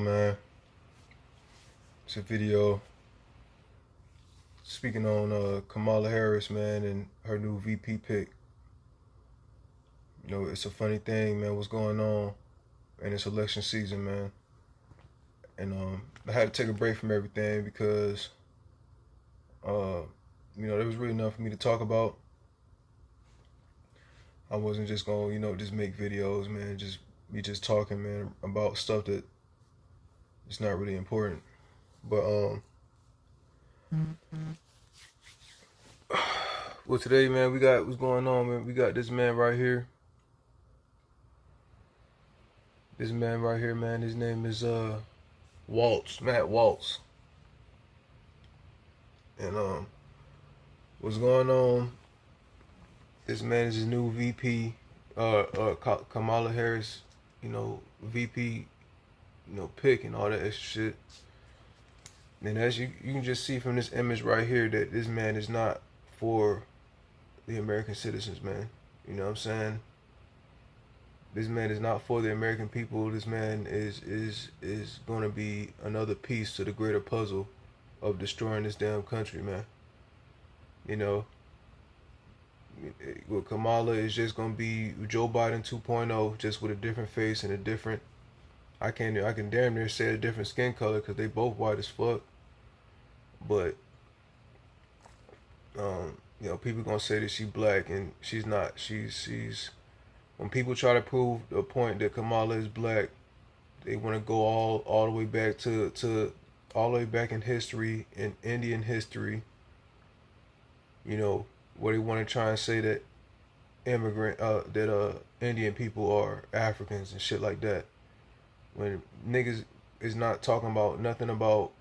man. It's a video speaking on Kamala Harris, man, and her new VP pick. You know, it's a funny thing, man, what's going on in this election season, man. And I had to take a break from everything because, there was really nothing for me to talk about. I wasn't just going to, just make videos, man, just be just talking, man, about stuff that it's not really important. But well, today, man, we got what's going on, man. We got this man right here. This man right here, man. His name is Walz, Matt Walz. And what's going on? This man is his new VP, Kamala Harris, VP, pick and all that extra shit. And as you can just see from this image right here that this man is not for the American citizens, man. You know what I'm saying? This man is not for the American people. This man is going to be another piece to the greater puzzle of destroying this damn country, man. With Kamala is just going to be Joe Biden 2.0, just with a different face and a different, I can damn near say a different skin color because they both white as fuck. But people gonna say that she's black and she's not. She's when people try to prove the point that Kamala is black, they want to go all the way back to all the way back in history, in Indian history. Where they want to try and say that Indian people are Africans and shit like that. When niggas is not talking about nothing about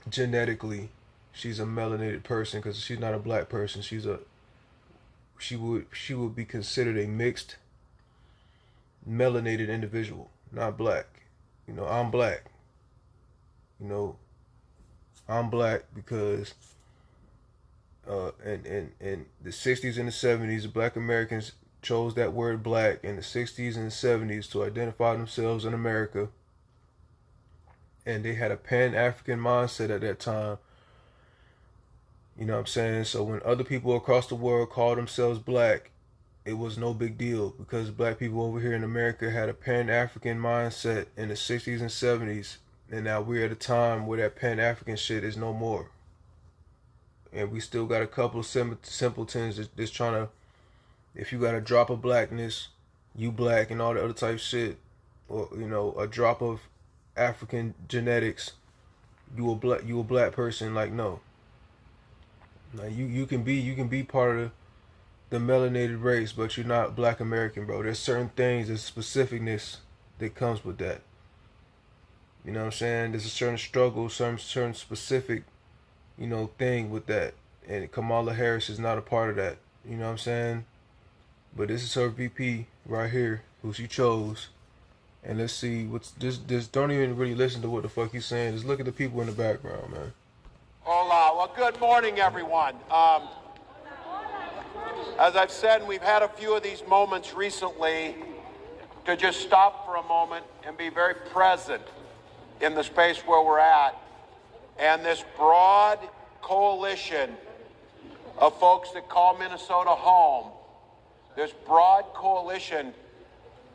genetically, she's a melanated person because she's not a black person. She would be considered a mixed melanated individual, not black. I'm black. I'm black because in the 60s and the 70s, the black Americans chose that word black in the 60s and the 70s to identify themselves in America. And they had a pan-African mindset at that time. You know what I'm saying? So when other people across the world called themselves black, it was no big deal because black people over here in America had a pan-African mindset in the 60s and 70s. And now we're at a time where that pan-African shit is no more. And we still got a couple of simpletons that's trying to, if you got a drop of blackness, you black and all the other type shit, or a drop of African genetics, you a black person. Like, no. Now you can be part of the melanated race, but you're not black American, bro. There's certain things, there's specificness that comes with that. You know what I'm saying? There's a certain struggle, certain specific, thing with that. And Kamala Harris is not a part of that. You know what I'm saying? But this is her VP right here, who she chose. And let's see what's this. Don't even really listen to what the fuck he's saying. Just look at the people in the background, man. Hola. Well, good morning, everyone. As I've said, we've had a few of these moments recently to just stop for a moment and be very present in the space where we're at. And this broad coalition of folks that call Minnesota home, this broad coalition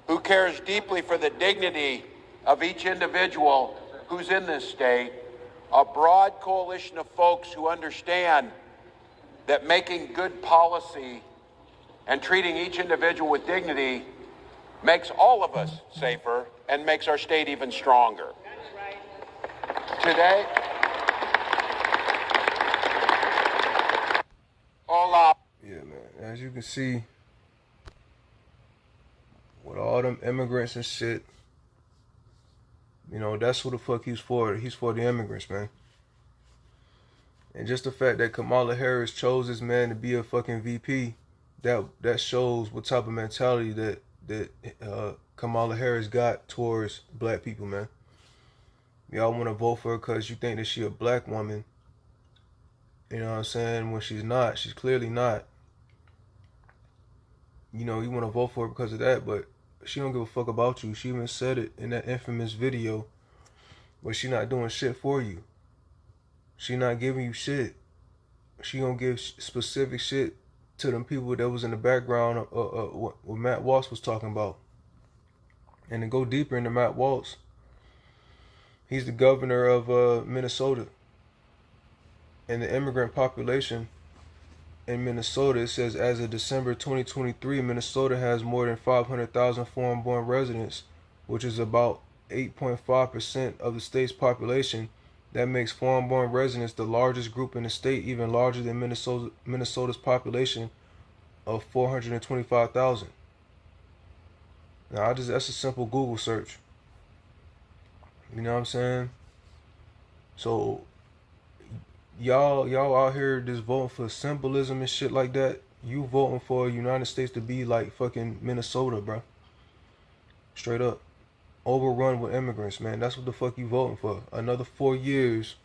who cares deeply for the dignity of each individual who's in this state, a broad coalition of folks who understand that making good policy and treating each individual with dignity makes all of us safer and makes our state even stronger. Today, hola. Yeah, man. As you can see, with all them immigrants and shit, that's who the fuck he's for. He's for the immigrants, man. And just the fact that Kamala Harris chose this man to be a fucking VP, that shows what type of mentality that Kamala Harris got towards black people, man. Y'all want to vote for her because you think that she a black woman. You know what I'm saying? When she's not. She's clearly not. You want to vote for her because of that, but she don't give a fuck about you. She even said it in that infamous video but she not doing shit for you. She not giving you shit. She gonna give specific shit to them people that was in the background what Matt Walz was talking about. And to go deeper into Matt Walz, he's the governor of Minnesota. And the immigrant population in Minnesota, it says as of December 2023, Minnesota has more than 500,000 foreign-born residents, which is about 8.5% of the state's population. That makes foreign-born residents the largest group in the state, even larger than Minnesota's population of 425,000. Now, that's a simple Google search. You know what I'm saying? So, y'all out here just voting for symbolism and shit like that. You voting for the United States to be like fucking Minnesota, bro. Straight up. Overrun with immigrants, man. That's what the fuck you voting for. Another 4 years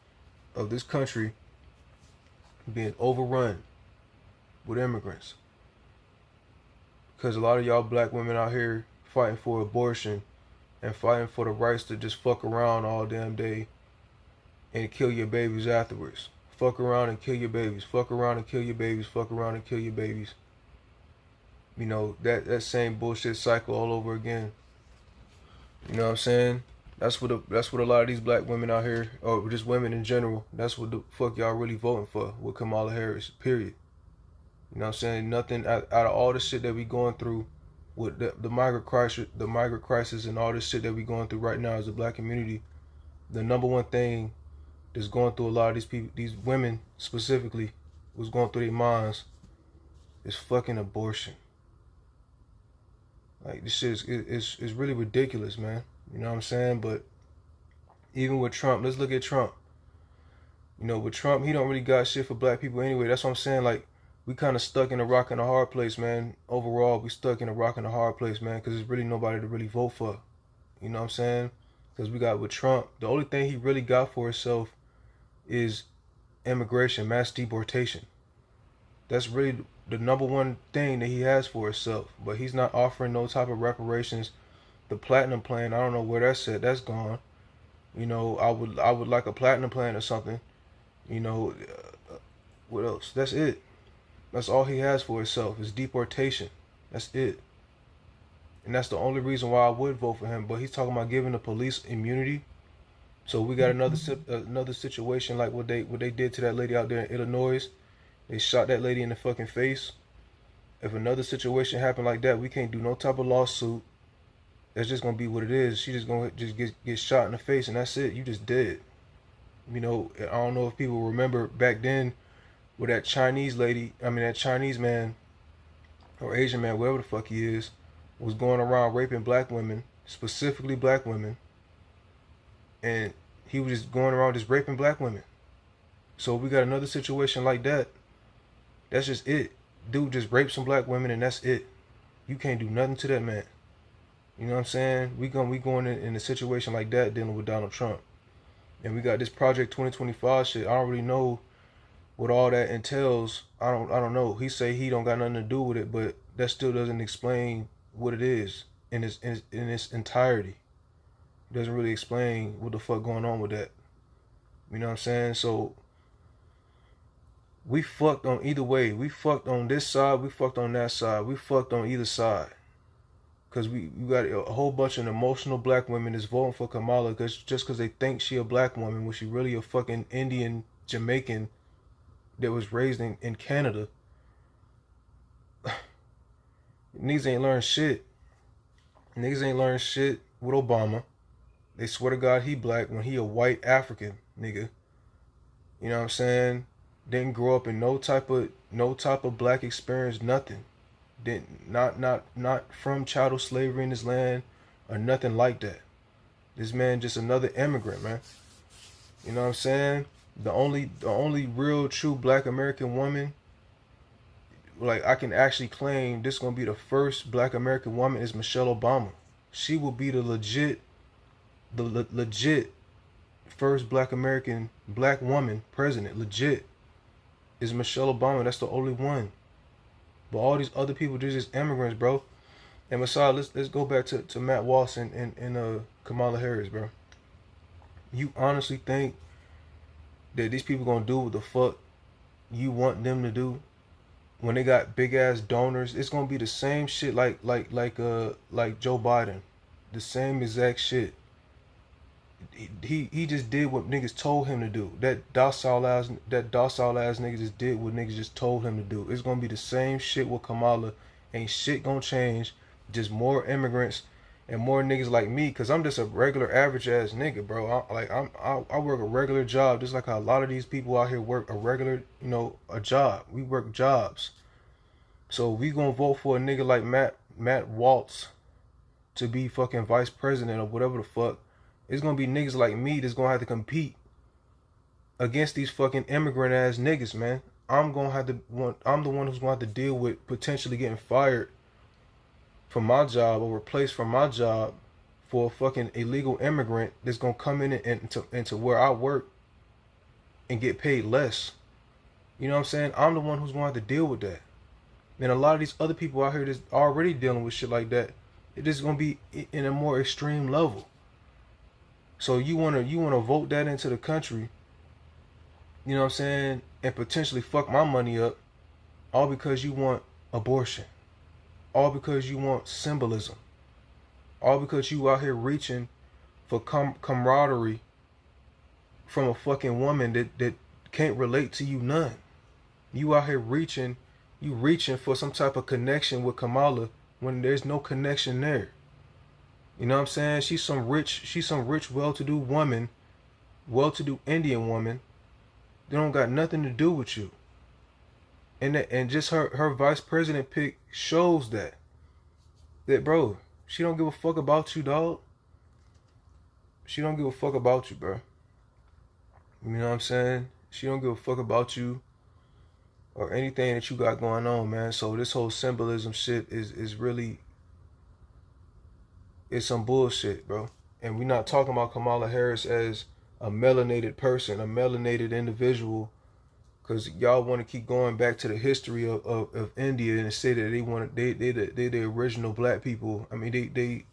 of this country being overrun with immigrants. Because a lot of y'all black women out here fighting for abortion and fighting for the rights to just fuck around all damn day and kill your babies afterwards. Fuck around and kill your babies. Fuck around and kill your babies. Fuck around and kill your babies. You know, that same bullshit cycle all over again. You know what I'm saying? That's what a lot of these black women out here, or just women in general, that's what the fuck y'all really voting for with Kamala Harris, period. You know what I'm saying? Nothing out of all the shit that we going through with the migrant crisis and all this shit that we going through right now as a black community, the number one thing that's going through a lot of these people, these women specifically, what's going through their minds is fucking abortion. Like, this shit is really ridiculous, man. You know what I'm saying? But even with Trump, let's look at Trump. You know, with Trump, he don't really got shit for black people anyway. That's what I'm saying. Like, we kind of stuck in a rock and a hard place, man. Overall, we stuck in a rock and a hard place, man, because there's really nobody to really vote for. You know what I'm saying? Because we got with Trump, the only thing he really got for himself is immigration, mass deportation. That's really the number one thing that he has for himself. But he's not offering no type of reparations. The platinum plan, I don't know where that's at. That's gone. You know, I would like a platinum plan or something. You know, what else? That's it. That's all he has for himself is deportation. That's it. And that's the only reason why I would vote for him. But he's talking about giving the police immunity. So we got another situation like what they did to that lady out there in Illinois. They shot that lady in the fucking face. If another situation happened like that, we can't do no type of lawsuit. That's just gonna be what it is. She just gonna get shot in the face, and that's it. You just dead. You know, I don't know if people remember back then with that Chinese lady. I mean, that Chinese man or Asian man, whatever the fuck he is, was going around raping black women, specifically black women, and he was just going around just raping black women. So we got another situation like that. That's just it. Dude just raped some black women and that's it. You can't do nothing to that man. You know what I'm saying? We going in a situation like that dealing with Donald Trump. And we got this Project 2025 shit. I don't really know what all that entails. I don't know. He say he don't got nothing to do with it, but that still doesn't explain what it is in its entirety. It doesn't really explain what the fuck going on with that. You know what I'm saying? So we fucked on either way. We fucked on this side. We fucked on that side. We fucked on either side. Because we got a whole bunch of emotional black women that's voting for Kamala just because they think she a black woman when she really a fucking Indian Jamaican that was raised in Canada. Niggas ain't learned shit. Niggas ain't learned shit with Obama. They swear to God he black when he a white African nigga. You know what I'm saying? Didn't grow up in no type of black experience, nothing. Didn't not from chattel slavery in this land or nothing like that. This man just another immigrant, man. You know what I'm saying? The only real true black American woman, like I can actually claim this is gonna be the first black American woman is Michelle Obama. She will be the legit first black woman president. Legit is Michelle Obama. That's the only one. But all these other people, they're just immigrants, bro. And Messiah, let's go back to Matt Walz and Kamala Harris, bro. You honestly think that these people gonna do what the fuck you want them to do when they got big ass donors? It's gonna be the same shit like Joe Biden, the same exact shit. He just did what niggas told him to do. That docile ass nigga just did what niggas just told him to do. It's gonna be the same shit with Kamala. Ain't shit gonna change. Just more immigrants and more niggas like me, cause I'm just a regular average ass nigga, bro. I work a regular job, just like how a lot of these people out here work a regular, a job. We work jobs. So we gonna vote for a nigga like Matt Waltz to be fucking vice president or whatever the fuck. It's gonna be niggas like me that's gonna have to compete against these fucking immigrant ass niggas, man. I'm the one who's gonna have to deal with potentially getting fired from my job or replaced from my job for a fucking illegal immigrant that's gonna come in and into where I work and get paid less. You know what I'm saying? I'm the one who's gonna have to deal with that. And a lot of these other people out here that's already dealing with shit like that, it is gonna be in a more extreme level. So you wanna vote that into the country, you know what I'm saying, and potentially fuck my money up, all because you want abortion, all because you want symbolism, all because you out here reaching for camaraderie from a fucking woman that can't relate to you none. You out here reaching for some type of connection with Kamala when there's no connection there. You know what I'm saying? She's some rich, well-to-do woman, well-to-do Indian woman. They don't got nothing to do with you. And just her vice president pick shows that bro, she don't give a fuck about you, dog. She don't give a fuck about you, bro. You know what I'm saying? She don't give a fuck about you or anything that you got going on, man. So this whole symbolism shit is really, it's some bullshit, bro. And we're not talking about Kamala Harris as a melanated person, a melanated individual, because y'all want to keep going back to the history of India and say that they the original black people. I mean, they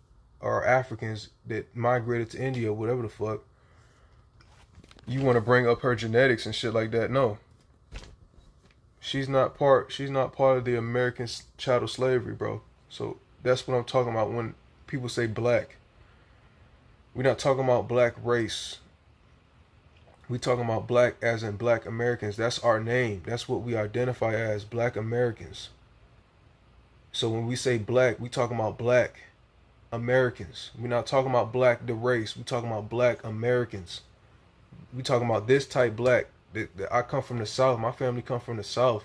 are Africans that migrated to India, whatever the fuck. You want to bring up her genetics and shit like that? No. She's not part of the American chattel slavery, bro. So that's what I'm talking about when people say black. We're not talking about black race. We talking about black as in black Americans. That's our name. That's what we identify as, black Americans. So when we say black, we talking about black Americans. We're not talking about black the race. We talking about black Americans. We talking about this type black. I come from the South. My family come from the South.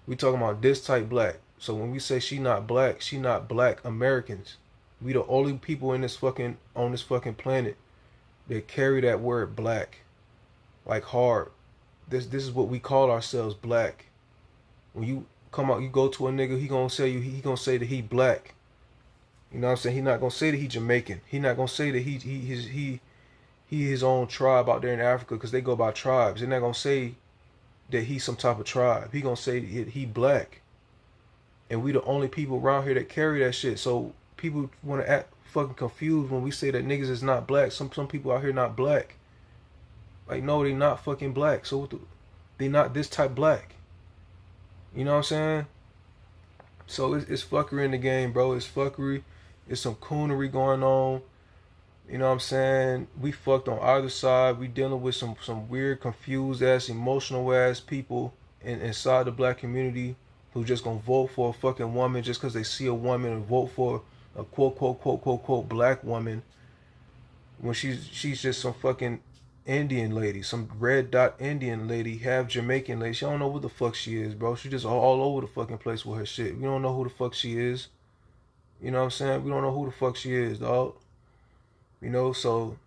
We talking about this type black. So when we say she not black Americans. We the only people on this fucking planet that carry that word black, like hard. This is what we call ourselves, black. When you come out, you go to a nigga, he gonna say that he black. You know what I'm saying? He not gonna say that he Jamaican. He not gonna say that he his own tribe out there in Africa, because they go by tribes. They're not gonna say that he's some type of tribe. He gonna say he black. And we the only people around here that carry that shit. So people want to act fucking confused when we say that niggas is not black. Some people out here not black. Like, no, they not fucking black. So they not this type black. You know what I'm saying? So it's fuckery in the game, bro. It's fuckery. It's some coonery going on. You know what I'm saying? We fucked on either side. We dealing with some weird, confused ass, emotional ass people inside the black community who just gonna vote for a fucking woman just because they see a woman and vote for a quote black woman when she's just some fucking Indian lady, some red dot Indian lady, half Jamaican lady. She don't know what the fuck she is, bro. She just all over the fucking place with her shit. We don't know who the fuck she is. You know what I'm saying? We don't know who the fuck she is, dog. You know, so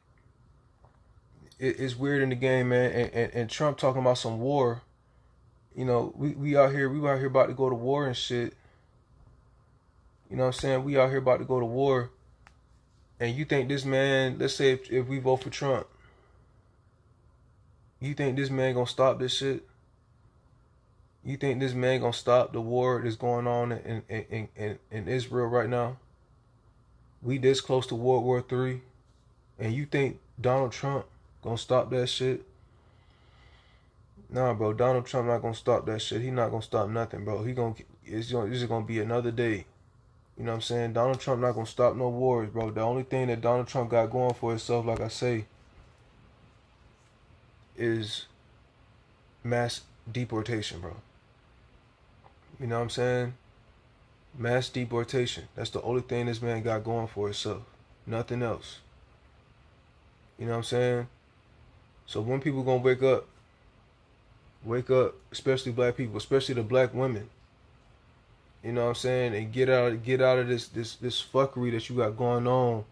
it's weird in the game, man. And Trump talking about some war. You know, we out here about to go to war and shit. You know what I'm saying? We out here about to go to war. And you think this man, let's say if we vote for Trump, you think this man gonna stop this shit? You think this man gonna stop the war that's going on in Israel right now? We this close to World War III. And you think Donald Trump gonna stop that shit? Nah, bro. Donald Trump not gonna stop that shit. He not gonna stop nothing, bro. It's just gonna be another day. You know what I'm saying? Donald Trump not gonna stop no wars, bro. The only thing that Donald Trump got going for himself, like I say, is mass deportation, bro. You know what I'm saying? Mass deportation. That's the only thing this man got going for himself. Nothing else. You know what I'm saying? So when people gonna wake up, especially black people, especially the black women. You know what I'm saying? And get out of this fuckery that you got going on.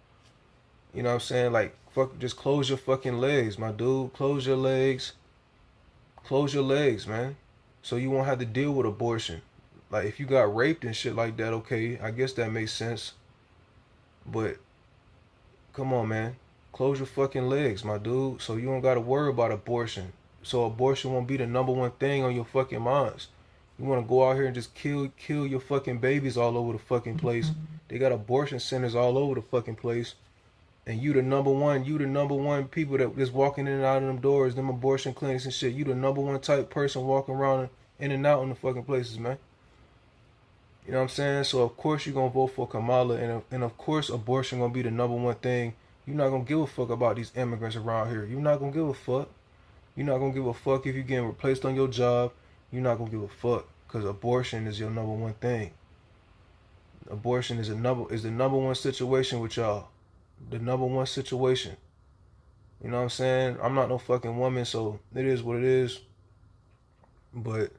You know what I'm saying? Like, fuck, just close your fucking legs, my dude. Close your legs. Close your legs, man. So you won't have to deal with abortion. Like, if you got raped and shit like that, okay, I guess that makes sense. But come on, man. Close your fucking legs, my dude. So you don't gotta worry about abortion. So abortion won't be the number one thing on your fucking minds. You want to go out here and just kill your fucking babies all over the fucking place. They got abortion centers all over the fucking place. And you the number one people that just walking in and out of them doors, them abortion clinics and shit. You the number one type person walking around in and out in the fucking places, man. You know what I'm saying? So of course you're gonna vote for Kamala, and of course abortion gonna be the number one thing. You're not gonna give a fuck about these immigrants around here. You're not gonna give a fuck. You're not gonna give a fuck if you're getting replaced on your job. You're not gonna give a fuck because abortion is your number one thing. Abortion is the number one situation with y'all. The number one situation. You know what I'm saying? I'm not no fucking woman, so it is what it is. But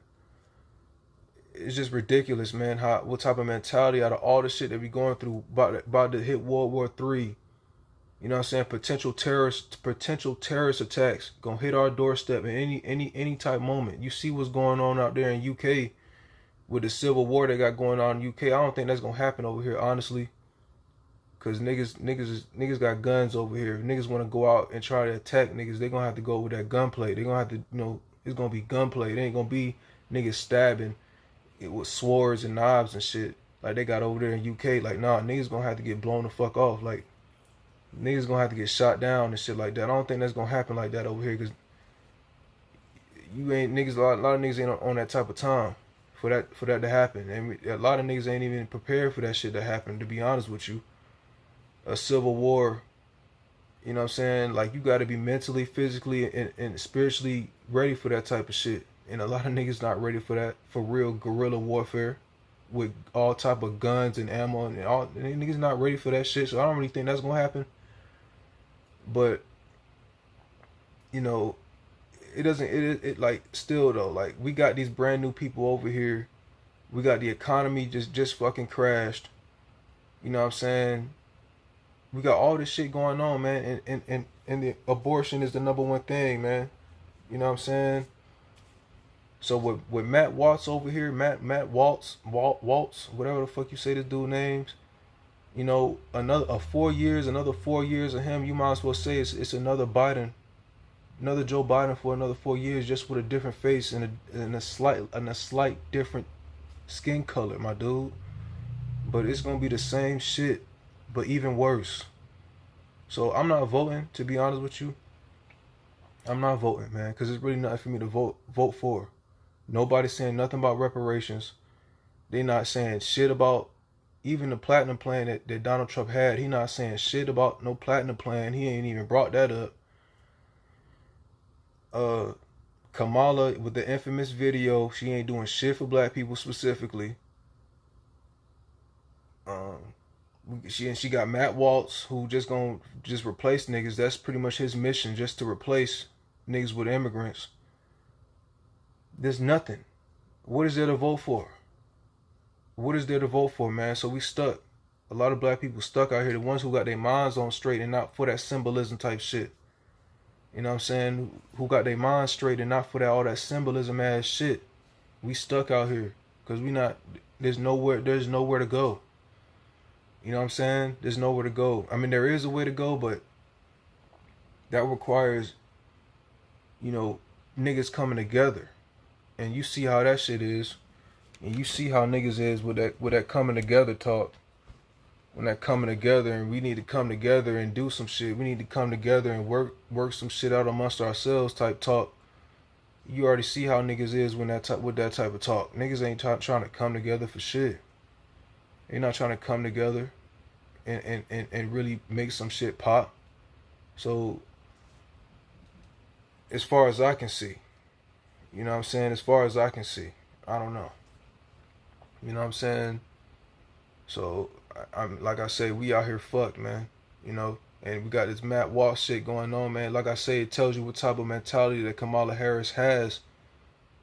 it's just ridiculous, man. What type of mentality out of all the shit that we going through about to hit World War III. You know what I'm saying? Potential terrorist attacks gonna hit our doorstep in any type moment. You see what's going on out there in UK with the civil war they got going on in UK. I don't think that's gonna happen over here, honestly. Cause niggas got guns over here. If niggas wanna go out and try to attack niggas, they gonna have to go with that gunplay. They gonna have to, it's gonna be gunplay. It ain't gonna be niggas stabbing it with swords and knives and shit like they got over there in UK. Like, nah, niggas gonna have to get blown the fuck off. Like, niggas gonna have to get shot down and shit like that. I don't think that's gonna happen like that over here, because you ain't niggas. A lot of niggas ain't on that type of time for that to happen, and a lot of niggas ain't even prepared for that shit to happen. To be honest with you, a civil war, you know what I'm saying? Like, you got to be mentally, physically, and spiritually ready for that type of shit. And a lot of niggas not ready for that, for real guerrilla warfare with all type of guns and ammo and all. And niggas not ready for that shit, so I don't really think that's gonna happen. But it doesn't. It like, still though, like, we got these brand new people over here. We got the economy just fucking crashed. You know what I'm saying? We got all this shit going on, man, and the abortion is the number one thing, man. You know what I'm saying? So with Matt Waltz over here, Matt Waltz, whatever the fuck you say this dude names, another 4 years of him, you might as well say it's another Biden, another Joe Biden for another 4 years, just with a different face and a slight different skin color, my dude. But it's gonna be the same shit, but even worse. So I'm not voting, to be honest with you. I'm not voting, man, because it's really nothing for me to vote for. Nobody's saying nothing about reparations. They not saying shit about even the platinum plan that Donald Trump had. He not saying shit about no platinum plan. He ain't even brought that up. Kamala, with the infamous video, she ain't doing shit for black people specifically. She got Matt Waltz, who just replace niggas. That's pretty much his mission, just to replace niggas with immigrants. There's nothing. What is there to vote for? What is there to vote for, man? So we stuck. A lot of black people stuck out here. The ones who got their minds on straight and not for that symbolism type shit. You know what I'm saying? Who got their minds straight and not for all that symbolism ass shit. We stuck out here because there's nowhere to go. You know what I'm saying? There's nowhere to go. I mean, there is a way to go, but that requires, niggas coming together. And you see how that shit is. And you see how niggas is with that coming together talk. on that coming together, and we need to come together and do some shit. We need to come together and work some shit out amongst ourselves type talk. You already see how niggas is when with that type of talk. Niggas ain't trying to come together for shit. They not trying to come together and really make some shit pop. So as far as I can see, you know what I'm saying? As far as I can see, I don't know. You know what I'm saying? So I'm like I say, we out here fucked, man. You know, and we got this Matt Walsh shit going on, man. Like I say, it tells you what type of mentality that Kamala Harris has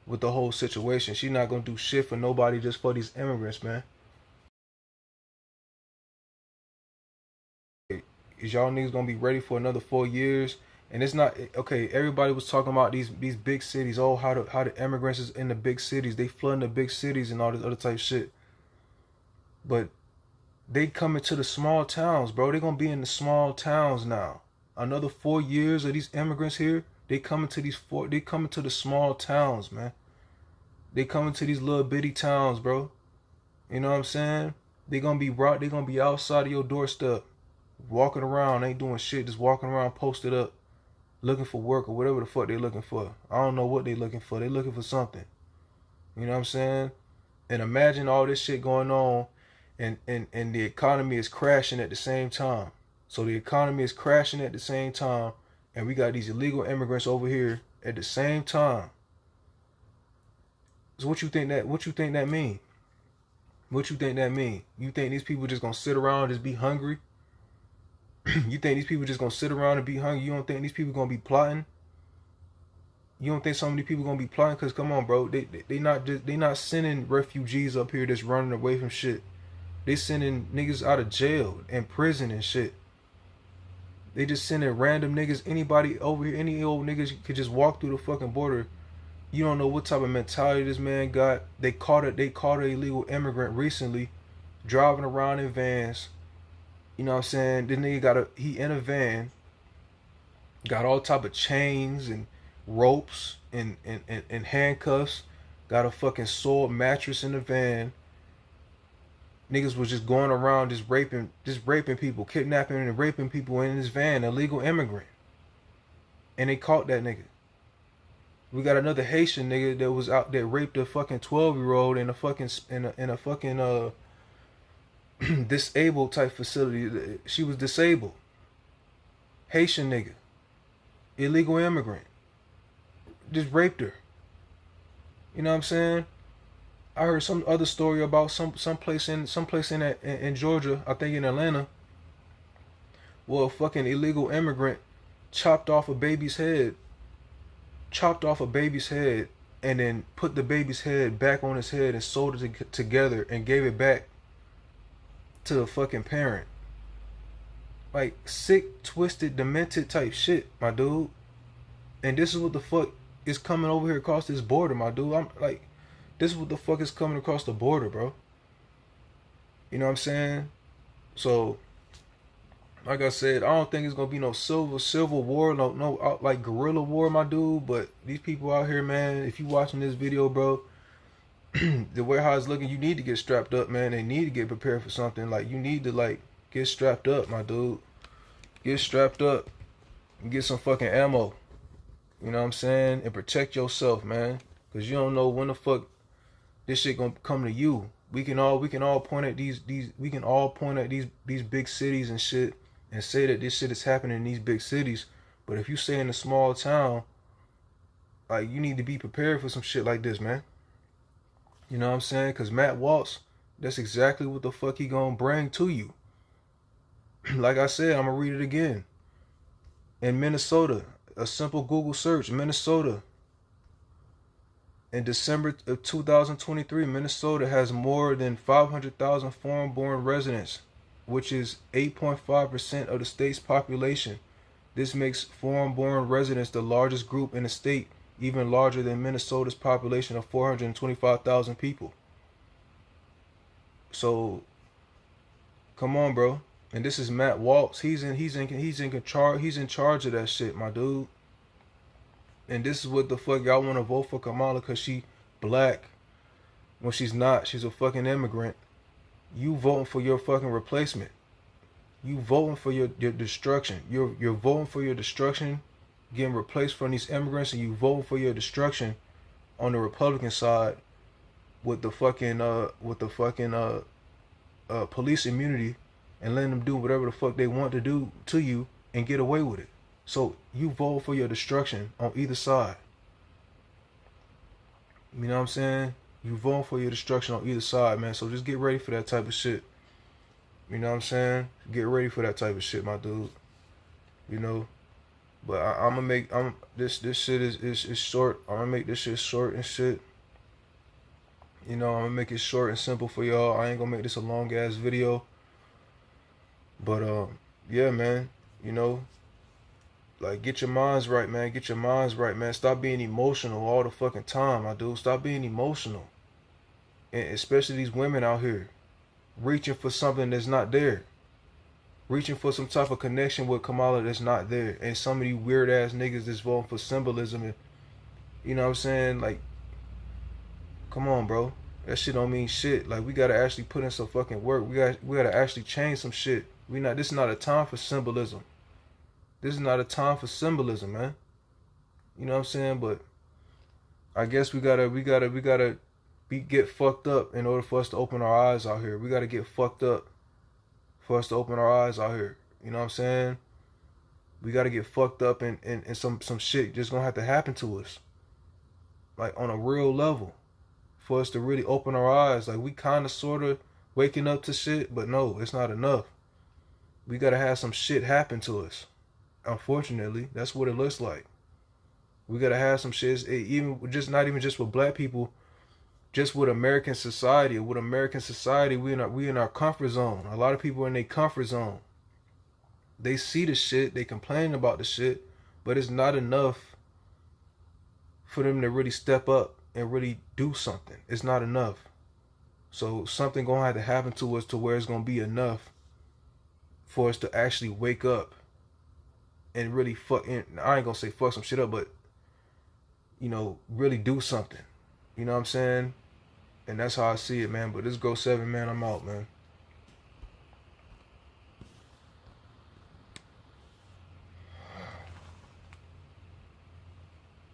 with the whole situation. She's not gonna do shit for nobody, just for these immigrants, man. Is y'all niggas gonna be ready for another 4 years? And it's not okay. Everybody was talking about these big cities. Oh, how the immigrants is in the big cities. They flooding the big cities and all this other type shit. But they coming to the small towns, bro. They gonna be in the small towns now. Another 4 years of these immigrants here. They coming to They coming to the small towns, man. They coming to these little bitty towns, bro. You know what I'm saying? They gonna be outside of your doorstep, walking around, ain't doing shit, just walking around posted up, looking for work or whatever the fuck they looking for. I don't know what they looking for. They looking for something. You know what I'm saying? And imagine all this shit going on, and the economy is crashing at the same time. So the economy is crashing at the same time, and we got these illegal immigrants over here at the same time. So what you think that mean? What you think that mean? You think these people just gonna sit around and just be hungry? You think these people just gonna sit around and be hungry? You don't think these people gonna be plotting? You don't think so many people gonna be plotting? Cause come on, bro, they not sending refugees up here that's running away from shit. They sending niggas out of jail and prison and shit. They just sending random niggas. Anybody over here, any old niggas could just walk through the fucking border. You don't know what type of mentality this man got. They caught an illegal immigrant recently, driving around in vans. You know what I'm saying? This nigga he in a van, got all type of chains and ropes and handcuffs, got a fucking sword mattress in the van. Niggas was just going around just raping people, kidnapping and raping people in his van, illegal immigrant. And they caught that nigga. We got another Haitian nigga that was out there raped a fucking 12-year-old in a fucking disabled type facility. She was disabled. Haitian nigga, illegal immigrant, just raped her. You know what I'm saying? I heard some other story about some place in Georgia, I think in Atlanta, where a fucking illegal immigrant chopped off a baby's head, and then put the baby's head back on his head and sewed it together and gave it back to the fucking parent. Like sick, twisted, demented type shit, my dude. And this is what the fuck is coming over here across this border, my dude. I'm like, this is what the fuck is coming across the border, bro. You know what I'm saying? So, like I said, I don't think it's gonna be no civil war, no like guerrilla war, my dude. But these people out here, man, if you watching this video, bro, the way how it's looking, you need to get strapped up, man. They need to get prepared for something. Like, you need to like get strapped up, my dude. Get strapped up and get some fucking ammo. You know what I'm saying? And protect yourself, man. Cause you don't know when the fuck this shit gonna come to you. We can all point at these big cities and shit and say that this shit is happening in these big cities. But if you stay in a small town, like, you need to be prepared for some shit like this, man. You know what I'm saying? Cause Matt Walsh, that's exactly what the fuck he gonna bring to you. Like I said, I'm gonna read it again. In Minnesota, a simple Google search, Minnesota. In December of 2023, Minnesota has more than 500,000 foreign-born residents, which is 8.5% of the state's population. This makes foreign-born residents the largest group in the state, even larger than Minnesota's population of 425,000 people. So, come on, bro. And this is Matt Waltz. He's in charge of that shit, my dude. And this is what the fuck y'all want to vote for Kamala because she black when she's not. She's a fucking immigrant. You voting for your fucking replacement. You voting for your destruction. You're voting for your destruction, getting replaced from these immigrants, and you voting for your destruction on the Republican side with the fucking police immunity and letting them do whatever the fuck they want to do to you and get away with it. So you vote for your destruction on either side. You know what I'm saying? You vote for your destruction on either side, man. So just get ready for that type of shit. You know what I'm saying? Get ready for that type of shit, my dude. You know? But I'm gonna make this shit is short. I'm gonna make this shit short and shit. You know, I'm gonna make it short and simple for y'all. I ain't gonna make this a long ass video. But yeah, man. You know, like, get your minds right, man. Get your minds right, man. Stop being emotional all the fucking time, my dude. Stop being emotional. And especially these women out here reaching for something that's not there. Reaching for some type of connection with Kamala that's not there. And some of these weird ass niggas that's voting for symbolism. And, you know what I'm saying? Like, come on, bro. That shit don't mean shit. Like, we gotta actually put in some fucking work. We gotta actually change some shit. This is not a time for symbolism. This is not a time for symbolism, man. You know what I'm saying? But I guess we gotta get fucked up in order for us to open our eyes out here. We gotta get fucked up for us to open our eyes out here. You know what I'm saying? We gotta get fucked up and some shit just gonna have to happen to us. Like, on a real level. For us to really open our eyes. Like, we kinda sorta waking up to shit, but no, it's not enough. We gotta have some shit happen to us. Unfortunately, that's what it looks like. We gotta have some shit, not even just with black people, just with American society. With American society, we in our comfort zone. A lot of people are in their comfort zone. They see the shit, they complain about the shit, but it's not enough for them to really step up and really do something. It's not enough. So something gonna have to happen to us to where it's gonna be enough for us to actually wake up and really I ain't gonna say fuck some shit up, but, you know, really do something. You know what I'm saying? And that's how I see it, man. But this Go 7, man, I'm out, man.